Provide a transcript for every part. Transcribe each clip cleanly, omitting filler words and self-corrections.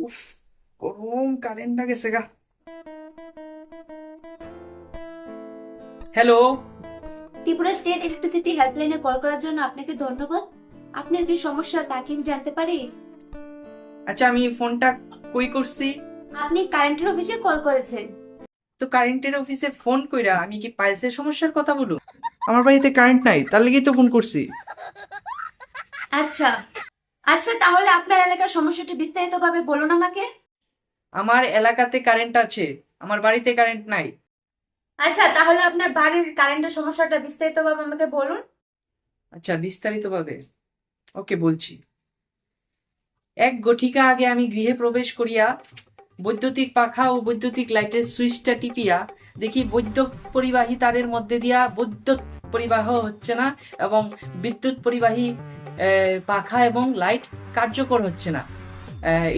উফ, গরম কারেন্টটা গেছে গা। হ্যালো। ত্রিপুরা স্টেট ইলেকট্রিসিটি হেল্পলাইনে কল করার জন্য আপনাকে ধন্যবাদ। আপনার কি সমস্যা তা কি আমি জানতে পারি? আচ্ছা, আমি ফোনটা কই করছি? আপনি কারেন্টের অফিসে কল করেছেন। তো কারেন্টের অফিসে ফোন কইরা আমি কি পাইলসের সমস্যার কথা বলু? আমার বাড়িতে কারেন্ট নাই, তার লাগেই তো ফোন করছি। আচ্ছা আচ্ছা, তাহলে আপনার এলাকার সমস্যাটি বিস্তারিতভাবে বলুন আমাকে। আমার এলাকাতে কারেন্ট আছে, আমার বাড়িতে কারেন্ট নাই। আচ্ছা, তাহলে আপনার বাড়ির কারেন্টের সমস্যাটা বিস্তারিতভাবে আমাকে বলুন। আচ্ছা, বিস্তারিতভাবে ওকে বলছি। এক ঘটিকা আগে আমি গৃহে প্রবেশ করিয়া বৈদ্যুতিক পাখা ও বৈদ্যুতিক লাইটের সুইচটা টিপিয়া দেখি বৈদ্যুতিক পরিবাহী তারের মধ্যে দিয়া বৈদ্যুৎ পরিবাহ হচ্ছে না এবং বিদ্যুৎ পরিবাহী পাখা এবং লাইট কার্যকর হচ্ছে না।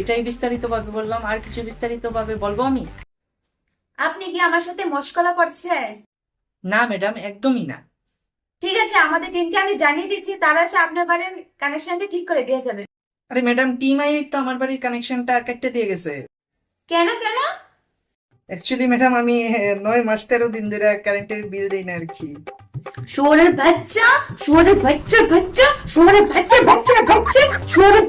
এটাই বিস্তারিতভাবে বললাম, আর কিছু বিস্তারিতভাবে বলবো আমি? আপনি কি আমার সাথে মশকরা করছেন? না ম্যাডাম, একদমই না। ঠিক আছে, আমাদের টিমকে আমি জানিয়ে দিচ্ছি, তারা এসে আপনার বাড়ির কানেকশনটা ঠিক করে দিয়ে যাবে। আরে ম্যাডাম, টিম আই তো আমার বাড়ির কানেকশনটা কেটে দিয়ে গেছে। কেন কেন? অ্যাকচুয়ালি ম্যাডাম, আমি 9 মাস 13 দিন ধরে কারেন্টের বিল দেই না আর কি। শুয়োরের বাচ্চা, শুয়োরের বাচ্চা বাচ্চা, শুয়োরের বাচ্চা বাচ্চা বাচ্চা, শুয়োরের